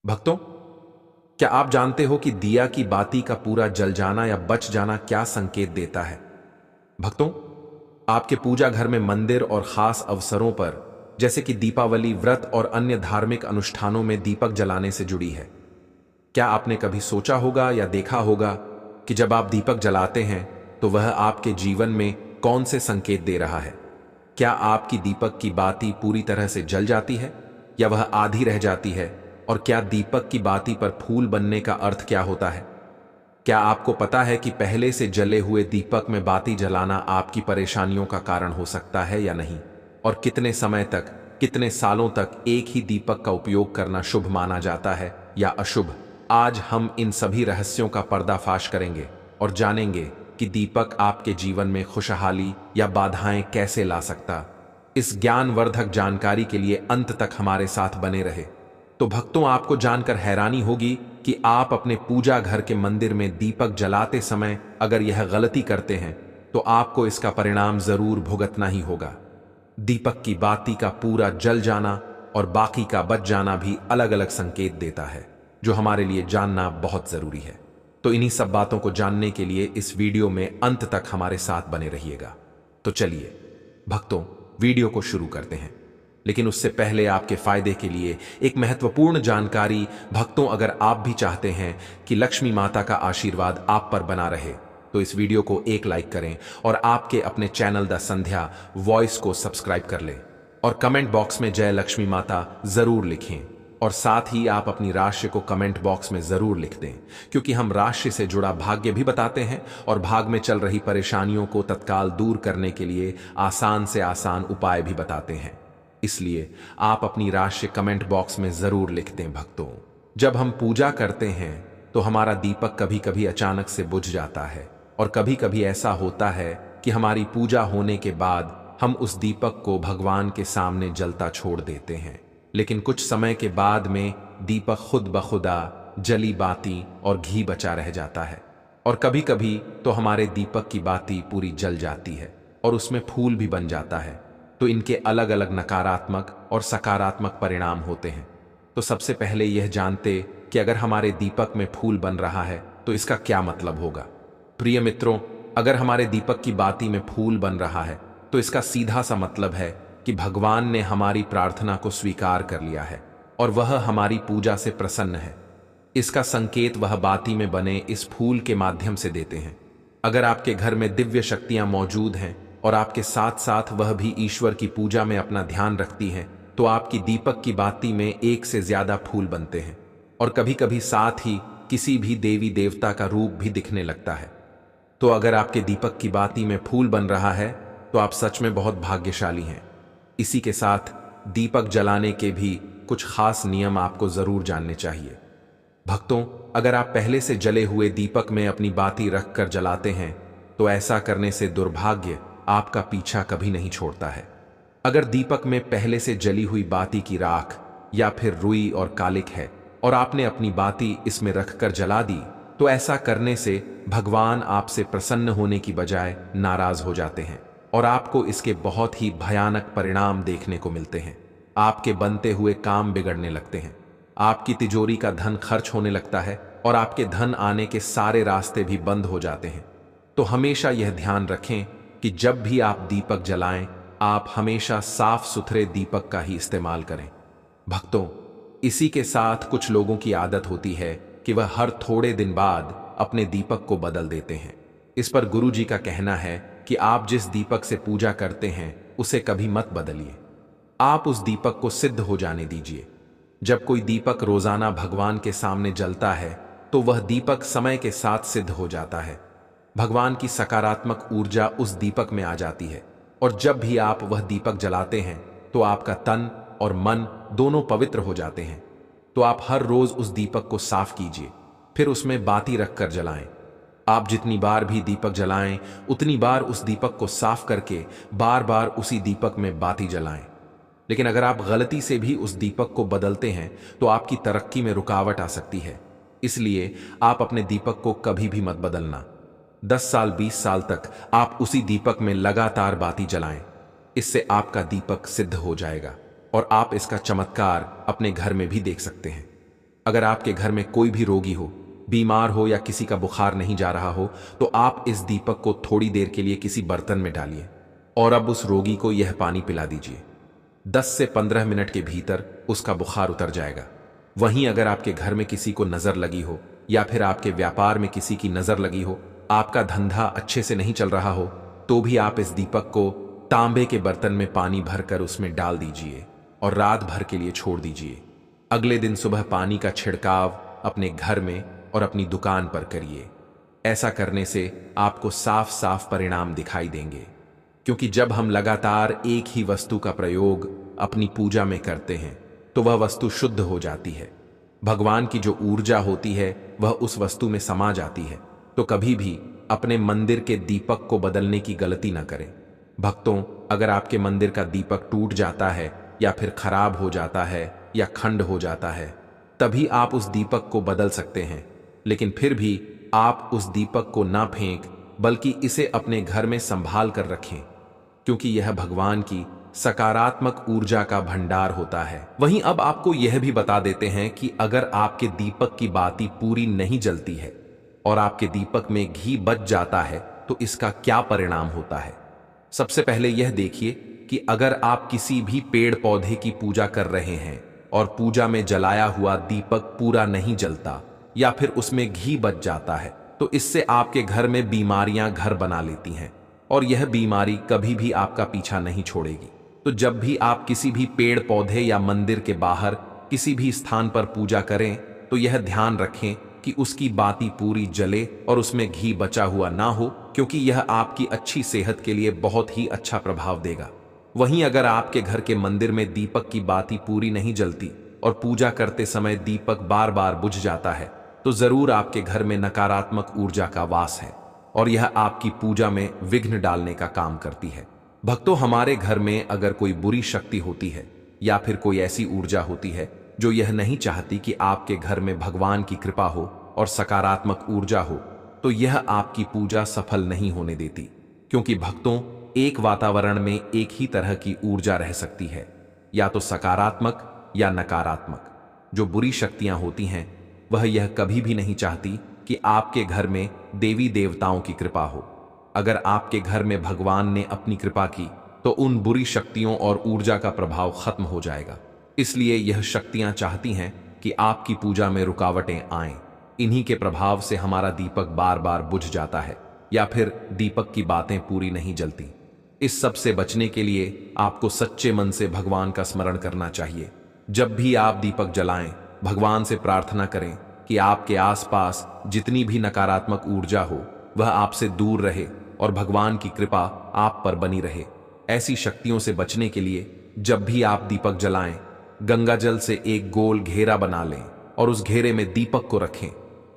भक्तों, क्या आप जानते हो कि दिया की बाती का पूरा जल जाना या बच जाना क्या संकेत देता है? भक्तों, आपके पूजा घर में मंदिर और खास अवसरों पर जैसे कि दीपावली, व्रत और अन्य धार्मिक अनुष्ठानों में दीपक जलाने से जुड़ी है। क्या आपने कभी सोचा होगा या देखा होगा कि जब आप दीपक जलाते हैं तो वह आपके जीवन में कौन से संकेत दे रहा है? क्या आपकी दीपक की बाती पूरी तरह से जल जाती है या वह आधी रह जाती है? और क्या दीपक की बाती पर फूल बनने का अर्थ क्या होता है? क्या आपको पता है कि पहले से जले हुए दीपक में बाती जलाना आपकी परेशानियों का कारण हो सकता है या नहीं? और कितने समय तक, कितने सालों तक एक ही दीपक का उपयोग करना शुभ माना जाता है या अशुभ? आज हम इन सभी रहस्यों का पर्दाफाश करेंगे और जानेंगे कि दीपक आपके जीवन में खुशहाली या बाधाएं कैसे ला सकता। इस ज्ञानवर्धक जानकारी के लिए अंत तक हमारे साथ बने रहे। तो भक्तों, आपको जानकर हैरानी होगी कि आप अपने पूजा घर के मंदिर में दीपक जलाते समय अगर यह गलती करते हैं तो आपको इसका परिणाम जरूर भुगतना ही होगा। दीपक की बाती का पूरा जल जाना और बाकी का बच जाना भी अलग अलग संकेत देता है, जो हमारे लिए जानना बहुत जरूरी है। तो इन्हीं सब बातों को जानने के लिए इस वीडियो में अंत तक हमारे साथ बने रहिएगा। तो चलिए भक्तों, वीडियो को शुरू करते हैं। लेकिन उससे पहले आपके फायदे के लिए एक महत्वपूर्ण जानकारी। भक्तों, अगर आप भी चाहते हैं कि लक्ष्मी माता का आशीर्वाद आप पर बना रहे तो इस वीडियो को एक लाइक करें और आपके अपने चैनल द संध्या वॉइस को सब्सक्राइब कर लें और कमेंट बॉक्स में जय लक्ष्मी माता जरूर लिखें। और साथ ही आप अपनी राशि को कमेंट बॉक्स में जरूर लिख दें, क्योंकि हम राशि से जुड़ा भाग्य भी बताते हैं और भाग में चल रही परेशानियों को तत्काल दूर करने के लिए आसान से आसान उपाय भी बताते हैं। इसलिए आप अपनी राशि कमेंट बॉक्स में जरूर लिख दें। भक्तों, जब हम पूजा करते हैं तो हमारा दीपक कभी कभी अचानक से बुझ जाता है और कभी कभी ऐसा होता है कि हमारी पूजा होने के बाद हम उस दीपक को भगवान के सामने जलता छोड़ देते हैं। लेकिन कुछ समय के बाद में दीपक खुद ब खुदा जली बाती और घी बचा रह जाता है। और कभी कभी तो हमारे दीपक की बाती पूरी जल जाती है और उसमें फूल भी बन जाता है। तो इनके अलग अलग नकारात्मक और सकारात्मक परिणाम होते हैं। तो सबसे पहले यह जानते कि अगर हमारे दीपक में फूल बन रहा है तो इसका क्या मतलब होगा। प्रिय मित्रों, अगर हमारे दीपक की बाती में फूल बन रहा है तो इसका सीधा सा मतलब है कि भगवान ने हमारी प्रार्थना को स्वीकार कर लिया है और वह हमारी पूजा से प्रसन्न है। इसका संकेत वह बाती में बने इस फूल के माध्यम से देते हैं। अगर आपके घर में दिव्य शक्तियां मौजूद हैं और आपके साथ साथ वह भी ईश्वर की पूजा में अपना ध्यान रखती हैं, तो आपकी दीपक की बाती में एक से ज्यादा फूल बनते हैं और कभी कभी साथ ही किसी भी देवी देवता का रूप भी दिखने लगता है। तो अगर आपके दीपक की बाती में फूल बन रहा है तो आप सच में बहुत भाग्यशाली हैं। इसी के साथ दीपक जलाने के भी कुछ खास नियम आपको जरूर जानने चाहिए। भक्तों, अगर आप पहले से जले हुए दीपक में अपनी बाती रखकर जलाते हैं तो ऐसा करने से दुर्भाग्य आपका पीछा कभी नहीं छोड़ता है। अगर दीपक में पहले से जली हुई बाती की राख या फिर रुई और कालिक है और आपने अपनी बाती इसमें रखकर जला दी, तो ऐसा करने से भगवान आपसे प्रसन्न होने की बजाय नाराज हो जाते हैं और आपको इसके बहुत ही भयानक परिणाम देखने को मिलते हैं। आपके बनते हुए काम बिगड़ने लगते हैं, आपकी तिजोरी का धन खर्च होने लगता है और आपके धन आने के सारे रास्ते भी बंद हो जाते हैं। तो हमेशा यह ध्यान रखें कि जब भी आप दीपक जलाएं, आप हमेशा साफ सुथरे दीपक का ही इस्तेमाल करें। भक्तों, इसी के साथ कुछ लोगों की आदत होती है कि वह हर थोड़े दिन बाद अपने दीपक को बदल देते हैं। इस पर गुरु जी का कहना है कि आप जिस दीपक से पूजा करते हैं उसे कभी मत बदलिए, आप उस दीपक को सिद्ध हो जाने दीजिए। जब कोई दीपक रोजाना भगवान के सामने जलता है तो वह दीपक समय के साथ सिद्ध हो जाता है। भगवान की सकारात्मक ऊर्जा उस दीपक में आ जाती है और जब भी आप वह दीपक जलाते हैं तो आपका तन और मन दोनों पवित्र हो जाते हैं। तो आप हर रोज उस दीपक को साफ कीजिए, फिर उसमें बाती रखकर जलाएं। आप जितनी बार भी दीपक जलाएं उतनी बार उस दीपक को साफ करके बार बार उसी दीपक में बाती जलाएं। लेकिन अगर आप गलती से भी उस दीपक को बदलते हैं तो आपकी तरक्की में रुकावट आ सकती है। इसलिए आप अपने दीपक को कभी भी मत बदलना। 10 साल 20 साल तक आप उसी दीपक में लगातार बाती जलाएं। इससे आपका दीपक सिद्ध हो जाएगा और आप इसका चमत्कार अपने घर में भी देख सकते हैं। अगर आपके घर में कोई भी रोगी हो, बीमार हो या किसी का बुखार नहीं जा रहा हो, तो आप इस दीपक को थोड़ी देर के लिए किसी बर्तन में डालिए और अब उस रोगी को यह पानी पिला दीजिए। 10 से 15 मिनट के भीतर उसका बुखार उतर जाएगा। वहीं अगर आपके घर में किसी को नजर लगी हो या फिर आपके व्यापार में किसी की नजर लगी हो, आपका धंधा अच्छे से नहीं चल रहा हो, तो भी आप इस दीपक को तांबे के बर्तन में पानी भरकर उसमें डाल दीजिए और रात भर के लिए छोड़ दीजिए। अगले दिन सुबह पानी का छिड़काव अपने घर में और अपनी दुकान पर करिए। ऐसा करने से आपको साफ साफ परिणाम दिखाई देंगे, क्योंकि जब हम लगातार एक ही वस्तु का प्रयोग अपनी पूजा में करते हैं तो वह वस्तु शुद्ध हो जाती है। भगवान की जो ऊर्जा होती है वह उस वस्तु में समा जाती है। तो कभी भी अपने मंदिर के दीपक को बदलने की गलती न करें। भक्तों, अगर आपके मंदिर का दीपक टूट जाता है या फिर खराब हो जाता है या खंड हो जाता है, तभी आप उस दीपक को बदल सकते हैं। लेकिन फिर भी आप उस दीपक को ना फेंक, बल्कि इसे अपने घर में संभाल कर रखें, क्योंकि यह भगवान की सकारात्मक ऊर्जा का भंडार होता है। वहीं अब आपको यह भी बता देते हैं कि अगर आपके दीपक की बाती पूरी नहीं जलती है और आपके दीपक में घी बच जाता है तो इसका क्या परिणाम होता है। सबसे पहले यह देखिए कि अगर आप किसी भी पेड़ पौधे की पूजा कर रहे हैं और पूजा में जलाया हुआ दीपक पूरा नहीं जलता या फिर उसमें घी बच जाता है, तो इससे आपके घर में बीमारियां घर बना लेती हैं और यह बीमारी कभी भी आपका पीछा नहीं छोड़ेगी। तो जब भी आप किसी भी पेड़ पौधे या मंदिर के बाहर किसी भी स्थान पर पूजा करें, तो यह ध्यान रखें कि उसकी बाती पूरी जले और उसमें घी बचा हुआ ना हो, क्योंकि यह आपकी अच्छी सेहत के लिए बहुत ही अच्छा प्रभाव देगा। वहीं अगर आपके घर के मंदिर में दीपक की बाती पूरी नहीं जलती और पूजा करते समय दीपक बार बार बुझ जाता है, तो जरूर आपके घर में नकारात्मक ऊर्जा का वास है और यह आपकी पूजा में विघ्न डालने का काम करती है। भक्तों, हमारे घर में अगर कोई बुरी शक्ति होती है या फिर कोई ऐसी ऊर्जा होती है जो यह नहीं चाहती कि आपके घर में भगवान की कृपा हो और सकारात्मक ऊर्जा हो, तो यह आपकी पूजा सफल नहीं होने देती। क्योंकि भक्तों, एक वातावरण में एक ही तरह की ऊर्जा रह सकती है, या तो सकारात्मक या नकारात्मक। जो बुरी शक्तियां होती हैं वह यह कभी भी नहीं चाहती कि आपके घर में देवी देवताओं की कृपा हो। अगर आपके घर में भगवान ने अपनी कृपा की तो उन बुरी शक्तियों और ऊर्जा का प्रभाव खत्म हो जाएगा। इसलिए यह शक्तियां चाहती हैं कि आपकी पूजा में रुकावटें आएं। इन्हीं के प्रभाव से हमारा दीपक बार बार बुझ जाता है या फिर दीपक की बातें पूरी नहीं जलती। इस सब से बचने के लिए आपको सच्चे मन से भगवान का स्मरण करना चाहिए। जब भी आप दीपक जलाएं, भगवान से प्रार्थना करें कि आपके आसपास जितनी भी नकारात्मक ऊर्जा हो वह आपसे दूर रहे और भगवान की कृपा आप पर बनी रहे। ऐसी शक्तियों से बचने के लिए जब भी आप दीपक जलाएं, गंगा जल से एक गोल घेरा बना लें और उस घेरे में दीपक को रखें,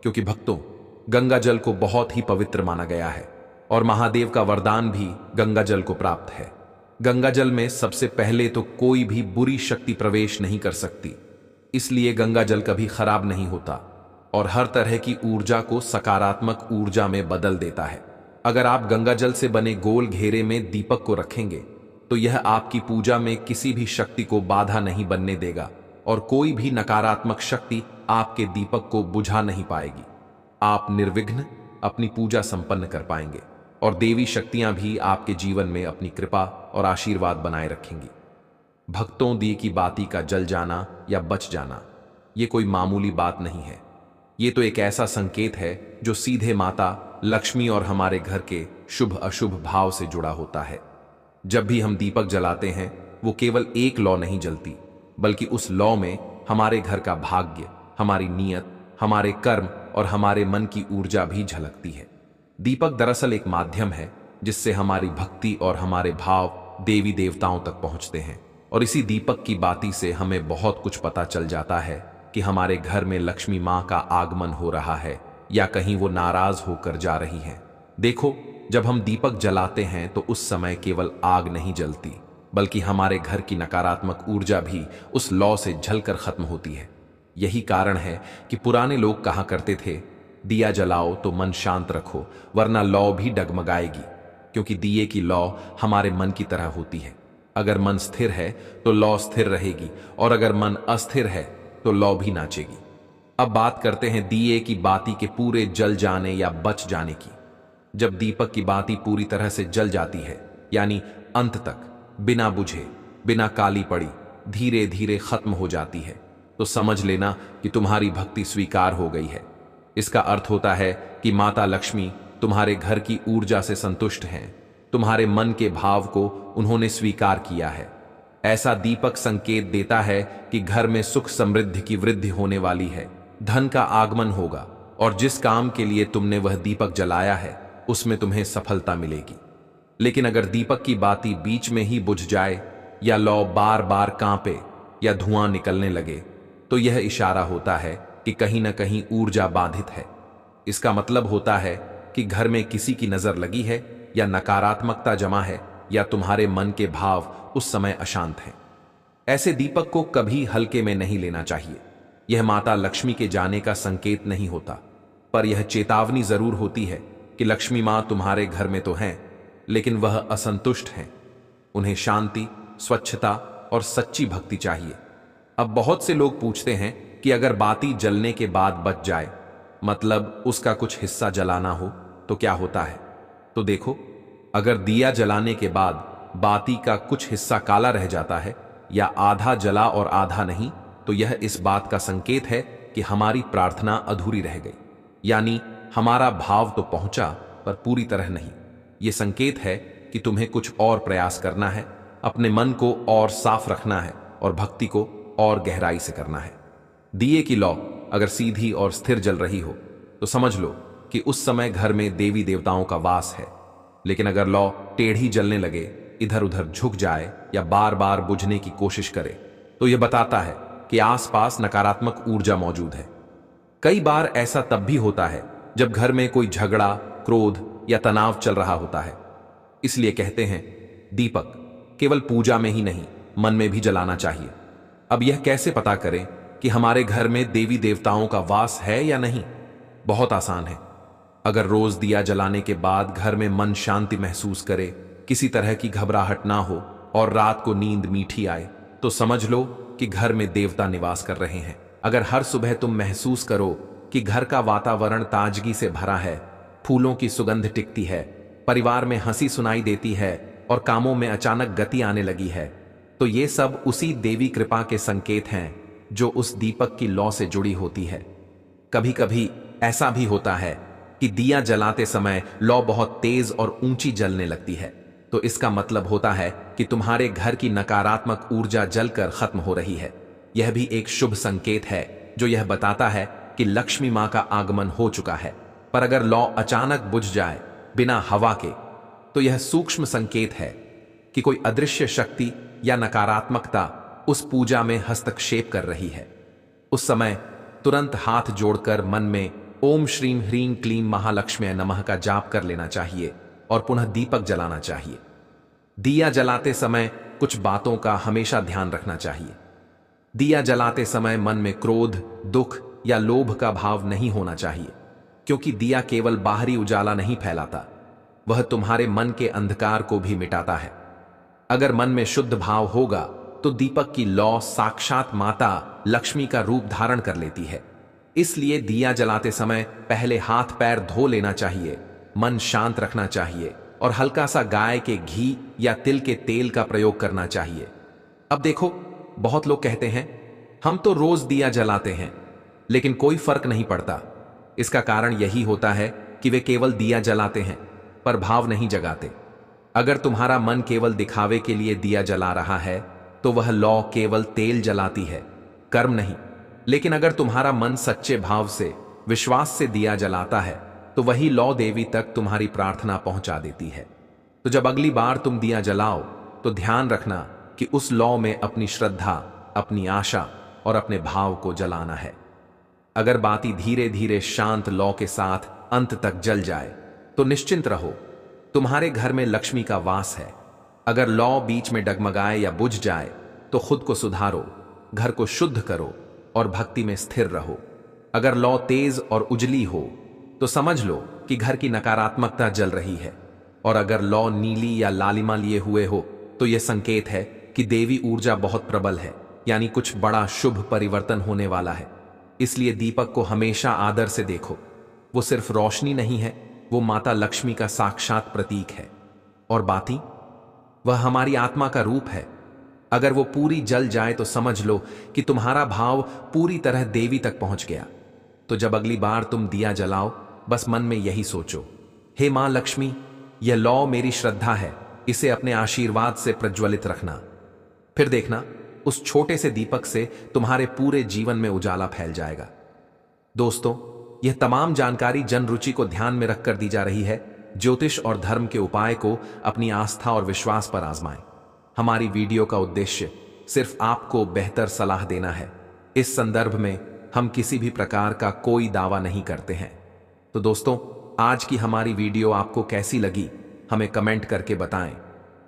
क्योंकि भक्तों, गंगा जल को बहुत ही पवित्र माना गया है और महादेव का वरदान भी गंगा जल को प्राप्त है। गंगा जल में सबसे पहले तो कोई भी बुरी शक्ति प्रवेश नहीं कर सकती, इसलिए गंगा जल कभी खराब नहीं होता और हर तरह की ऊर्जा को सकारात्मक ऊर्जा में बदल देता है। अगर आप गंगा जल से बने गोल घेरे में दीपक को रखेंगे तो यह आपकी पूजा में किसी भी शक्ति को बाधा नहीं बनने देगा और कोई भी नकारात्मक शक्ति आपके दीपक को बुझा नहीं पाएगी। आप निर्विघ्न अपनी पूजा संपन्न कर पाएंगे और देवी शक्तियां भी आपके जीवन में अपनी कृपा और आशीर्वाद बनाए रखेंगी। भक्तों, दिए की बाती का जल जाना या बच जाना ये कोई मामूली बात नहीं है। ये तो एक ऐसा संकेत है जो सीधे माता लक्ष्मी और हमारे घर के शुभ अशुभ भाव से जुड़ा होता है। जब भी हम दीपक जलाते हैं, वो केवल एक लौ नहीं जलती, बल्कि उस लौ में हमारे घर का भाग्य, हमारी नीयत, हमारे कर्म और हमारे मन की ऊर्जा भी झलकती है। दीपक दरअसल एक माध्यम है जिससे हमारी भक्ति और हमारे भाव देवी देवताओं तक पहुंचते हैं और इसी दीपक की बाती से हमें बहुत कुछ पता चल जाता है कि हमारे घर में लक्ष्मी माँ का आगमन हो रहा है या कहीं वो नाराज होकर जा रही हैं। देखो, जब हम दीपक जलाते हैं तो उस समय केवल आग नहीं जलती, बल्कि हमारे घर की नकारात्मक ऊर्जा भी उस लौ से झलकर खत्म होती है। यही कारण है कि पुराने लोग कहा करते थे, दिया जलाओ तो मन शांत रखो, वरना लौ भी डगमगाएगी। क्योंकि दिए की लौ हमारे मन की तरह होती है। अगर मन स्थिर है तो लौ स्थिर रहेगी और अगर मन अस्थिर है तो लौ भी नाचेगी। अब बात करते हैं दिए की बाती के पूरे जल जाने या बच जाने की। जब दीपक की बाती पूरी तरह से जल जाती है, यानी अंत तक बिना बुझे, बिना काली पड़ी, धीरे धीरे खत्म हो जाती है, तो समझ लेना कि तुम्हारी भक्ति स्वीकार हो गई है। इसका अर्थ होता है कि माता लक्ष्मी तुम्हारे घर की ऊर्जा से संतुष्ट हैं, तुम्हारे मन के भाव को उन्होंने स्वीकार किया है। ऐसा दीपक संकेत देता है कि घर में सुख समृद्धि की वृद्धि होने वाली है, धन का आगमन होगा, और जिस काम के लिए तुमने वह दीपक जलाया है उसमें तुम्हें सफलता मिलेगी। लेकिन अगर दीपक की बाती बीच में ही बुझ जाए या लौ बार बार कांपे या धुआं निकलने लगे, तो यह इशारा होता है कि कहीं ना कहीं ऊर्जा बाधित है। इसका मतलब होता है कि घर में किसी की नजर लगी है, या नकारात्मकता जमा है, या तुम्हारे मन के भाव उस समय अशांत हैं। ऐसे दीपक को कभी हल्के में नहीं लेना चाहिए। यह माता लक्ष्मी के जाने का संकेत नहीं होता, पर यह चेतावनी जरूर होती है कि लक्ष्मी मां तुम्हारे घर में तो हैं, लेकिन वह असंतुष्ट हैं। उन्हें शांति, स्वच्छता और सच्ची भक्ति चाहिए। अब बहुत से लोग पूछते हैं कि अगर बाती जलने के बाद बच जाए, मतलब उसका कुछ हिस्सा जलाना हो, तो क्या होता है? तो देखो, अगर दिया जलाने के बाद बाती का कुछ हिस्सा काला रह जाता है, या आधा जला और आधा नहीं, तो यह इस बात का संकेत है कि हमारी प्रार्थना अधूरी रह गई, यानी हमारा भाव तो पहुंचा पर पूरी तरह नहीं। यह संकेत है कि तुम्हें कुछ और प्रयास करना है, अपने मन को और साफ रखना है, और भक्ति को और गहराई से करना है। दिए की लौ अगर सीधी और स्थिर जल रही हो, तो समझ लो कि उस समय घर में देवी देवताओं का वास है। लेकिन अगर लौ टेढ़ी जलने लगे, इधर उधर झुक जाए, या बार बार बुझने की कोशिश करे, तो यह बताता है कि आसपास नकारात्मक ऊर्जा मौजूद है। कई बार ऐसा तब भी होता है जब घर में कोई झगड़ा, क्रोध या तनाव चल रहा होता है। इसलिए कहते हैं, दीपक केवल पूजा में ही नहीं, मन में भी जलाना चाहिए। अब यह कैसे पता करें कि हमारे घर में देवी देवताओं का वास है या नहीं? बहुत आसान है। अगर रोज दिया जलाने के बाद घर में मन शांति महसूस करे, किसी तरह की घबराहट ना हो, और रात को नींद मीठी आए, तो समझ लो कि घर में देवता निवास कर रहे हैं। अगर हर सुबह तुम महसूस करो कि घर का वातावरण ताजगी से भरा है, फूलों की सुगंध टिकती है, परिवार में हंसी सुनाई देती है, और कामों में अचानक गति आने लगी है, तो ये सब उसी देवी कृपा के संकेत हैं जो उस दीपक की लौ से जुड़ी होती है। कभी कभी ऐसा भी होता है कि दिया जलाते समय लौ बहुत तेज और ऊंची जलने लगती है, तो इसका मतलब होता है कि तुम्हारे घर की नकारात्मक ऊर्जा जलकर खत्म हो रही है। यह भी एक शुभ संकेत है जो यह बताता है कि लक्ष्मी मां का आगमन हो चुका है। पर अगर लौ अचानक बुझ जाए बिना हवा के, तो यह सूक्ष्म संकेत है कि कोई अदृश्य शक्ति या नकारात्मकता उस पूजा में हस्तक्षेप कर रही है। उस समय तुरंत हाथ जोड़कर मन में ओम श्रीम ह्रीं क्लीं महालक्ष्म्यै नमः का जाप कर लेना चाहिए, और पुनः दीपक जलाना चाहिए। दिया जलाते समय कुछ बातों का हमेशा ध्यान रखना चाहिए। दिया जलाते समय मन में क्रोध, दुख या लोभ का भाव नहीं होना चाहिए, क्योंकि दिया केवल बाहरी उजाला नहीं फैलाता, वह तुम्हारे मन के अंधकार को भी मिटाता है। अगर मन में शुद्ध भाव होगा तो दीपक की लौ साक्षात माता लक्ष्मी का रूप धारण कर लेती है। इसलिए दिया जलाते समय पहले हाथ पैर धो लेना चाहिए, मन शांत रखना चाहिए, और हल्का सा गाय के घी या तिल के तेल का प्रयोग करना चाहिए। अब देखो, बहुत लोग कहते हैं हम तो रोज दिया जलाते हैं लेकिन कोई फर्क नहीं पड़ता। इसका कारण यही होता है कि वे केवल दिया जलाते हैं पर भाव नहीं जगाते। अगर तुम्हारा मन केवल दिखावे के लिए दिया जला रहा है तो वह लौ केवल तेल जलाती है, कर्म नहीं। लेकिन अगर तुम्हारा मन सच्चे भाव से, विश्वास से दिया जलाता है तो वही लौ देवी तक तुम्हारी प्रार्थना पहुंचा देती है। तो जब अगली बार तुम दिया जलाओ तो ध्यान रखना कि उस लौ में अपनी श्रद्धा, अपनी आशा और अपने भाव को जलाना है। अगर बाती धीरे धीरे शांत लौ के साथ अंत तक जल जाए तो निश्चिंत रहो, तुम्हारे घर में लक्ष्मी का वास है। अगर लौ बीच में डगमगाए या बुझ जाए तो खुद को सुधारो, घर को शुद्ध करो और भक्ति में स्थिर रहो। अगर लौ तेज और उजली हो तो समझ लो कि घर की नकारात्मकता जल रही है, और अगर लौ नीली या लालिमा लिए हुए हो तो यह संकेत है कि देवी ऊर्जा बहुत प्रबल है, यानी कुछ बड़ा शुभ परिवर्तन होने वाला है। इसलिए दीपक को हमेशा आदर से देखो। वो सिर्फ रोशनी नहीं है, वो माता लक्ष्मी का साक्षात प्रतीक है। और बाती, वह हमारी आत्मा का रूप है। अगर वो पूरी जल जाए तो समझ लो कि तुम्हारा भाव पूरी तरह देवी तक पहुंच गया। तो जब अगली बार तुम दिया जलाओ, बस मन में यही सोचो, हे मां लक्ष्मी, यह लौ मेरी श्रद्धा है, इसे अपने आशीर्वाद से प्रज्वलित रखना। फिर देखना, उस छोटे से दीपक से तुम्हारे पूरे जीवन में उजाला फैल जाएगा। दोस्तों, यह तमाम जानकारी जन रुचि को ध्यान में रखकर दी जा रही है। ज्योतिष और धर्म के उपाय को अपनी आस्था और विश्वास पर आजमाएं। हमारी वीडियो का उद्देश्य सिर्फ आपको बेहतर सलाह देना है। इस संदर्भ में हम किसी भी प्रकार का कोई दावा नहीं करते हैं। तो दोस्तों, आज की हमारी वीडियो आपको कैसी लगी, हमें कमेंट करके बताएं।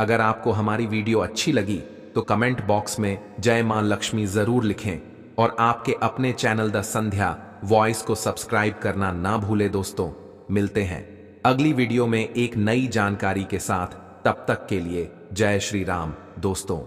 अगर आपको हमारी वीडियो अच्छी लगी तो कमेंट बॉक्स में जय मां लक्ष्मी जरूर लिखें और आपके अपने चैनल द संध्या वॉइस को सब्सक्राइब करना ना भूलें। दोस्तों, मिलते हैं अगली वीडियो में एक नई जानकारी के साथ। तब तक के लिए जय श्री राम दोस्तों।